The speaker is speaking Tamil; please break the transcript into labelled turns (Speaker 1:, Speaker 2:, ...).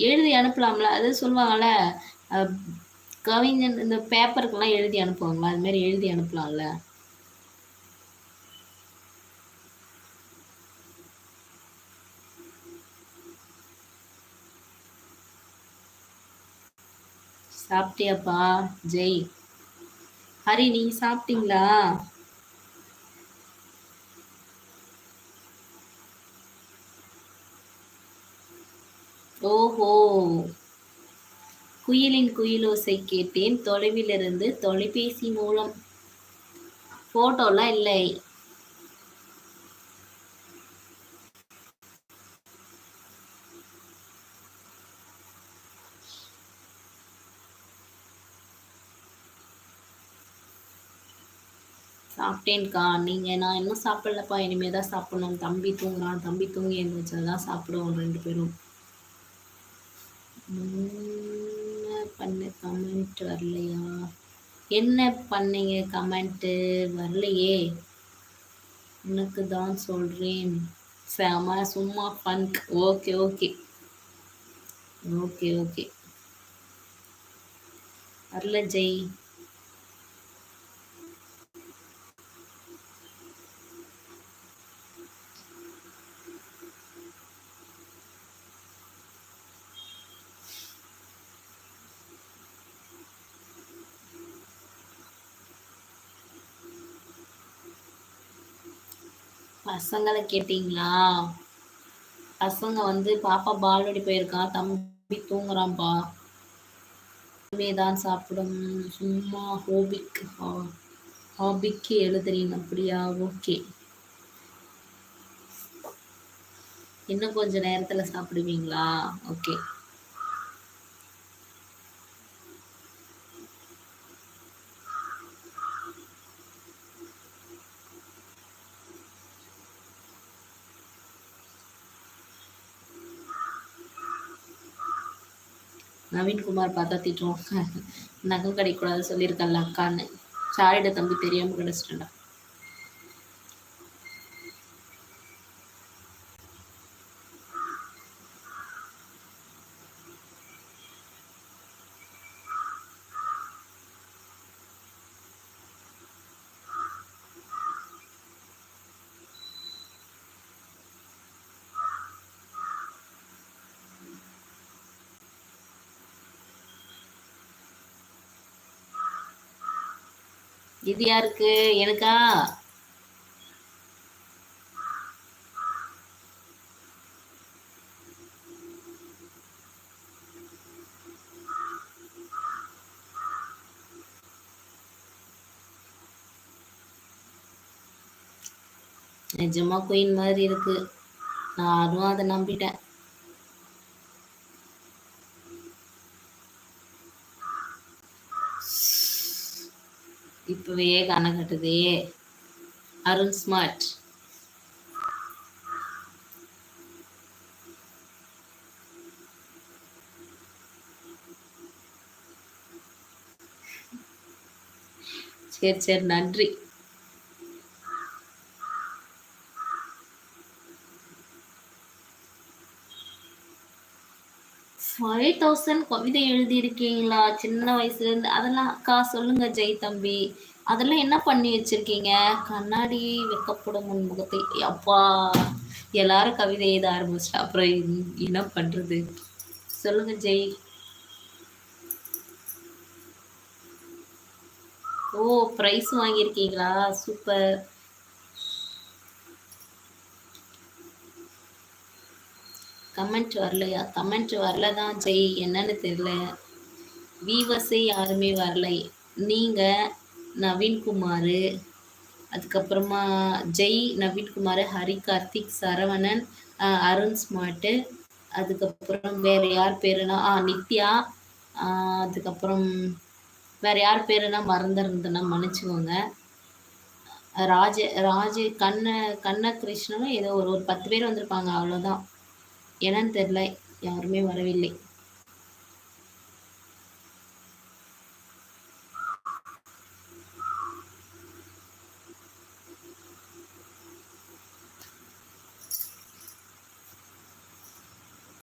Speaker 1: எழுதி அனுப்பலாம்ல. அது சொல்லுவாங்கல்ல, அ கவிஞன் இந்த பேப்பருக்கெல்லாம் எழுதி அனுப்புவாங்கல்ல, அது மாரி எழுதி அனுப்பலாம்ல. சாப்பிட்டியாப்பா? ஜெய். ஹரி நீங்க சாப்பிட்டீங்களா? ஓஹோ! குயிலின் குயிலோசை கேட்டேன் தொலைவிலிருந்து தொலைபேசி மூலம். ஃபோட்டோலாம் இல்லை. சாப்பிட்டேன்க்கா. நான் இன்னும் சாப்பிடலப்பா. இனிமே தான் சாப்பிடணும். தம்பி தூங்குறான். தம்பி தூங்கி எழுந்திரிச்சா தான் சாப்பிடுவோம் 2 பேரும். என்ன பண்ண கமெண்ட் வரலையா? என்ன பண்ணீங்க கமெண்ட்டு? வரலையே. உனக்கு தான் சொல்றேன். சும்மா funk. Okay, okay. Okay, okay. வரல ஜெய். பசங்களை கேட்டீங்களா? பசங்க வந்து பாப்பா பால்வாடி போயிருக்கான். தம்பி தூங்குறான்பா. தான் சாப்பிடும். சும்மா ஹாபிக்கு எழுதுறீங்க அப்படியா? ஓகே. இன்னும் கொஞ்ச நேரத்துல சாப்பிடுவீங்களா? ஓகே. நவீன்குமார் பார்த்தா திட்டுவோம். நகம் கிடைக்கூடாது சொல்லியிருக்கல அக்கான்னு. சாரிட தம்பி தெரியாம கிடைச்சிட்டா. இது யாருக்கு? எனக்கா? நிஜமா குயின் மாதிரி இருக்கு. நானும் அதை நம்பிட்டேன். இப்பவே கண்ண கட்டுதே. அருண் ஸ்மார்ட். சரி சரி நன்றி. 5000 கவிதை எழுதியிருக்கீங்களா? சின்ன வயசுல இருந்து. அதெல்லாம் அக்கா சொல்லுங்க ஜெய் தம்பி. அதெல்லாம் என்ன பண்ணி வச்சிருக்கீங்க? கண்ணாடி வைக்கப்படும் உன் முகத்தை. அப்பா எல்லாரும் கவிதை எழுத ஆரம்பிச்சிட்டா. அப்புறம் என்ன பண்றது? சொல்லுங்க ஜெய். ஓ பிரைஸ் வாங்கியிருக்கீங்களா? சூப்பர். கமெண்ட் வரலையா? கமெண்ட் வரலதான் ஜெய். என்னன்னு தெரியல. வீவர்ஸே யாருமே வரலை. நீங்க நவீன்குமார், அதுக்கப்புறமா ஜெய், நவீன்குமார், ஹரி, கார்த்திக், சரவணன், அருண் ஸ்மார்ட்டு, அதுக்கப்புறம் வேற யார் பேருனா நித்யா, அதுக்கப்புறம் வேற யார் பேருனா மறந்துருந்தேன்னா மன்னிச்சுக்கோங்க. கண்ண கிருஷ்ணனும் ஏதோ ஒரு 10 பேர் வந்திருப்பாங்க. அவ்வளோதான். என்னன்னு தெரியல. யாருமே வரவில்லை.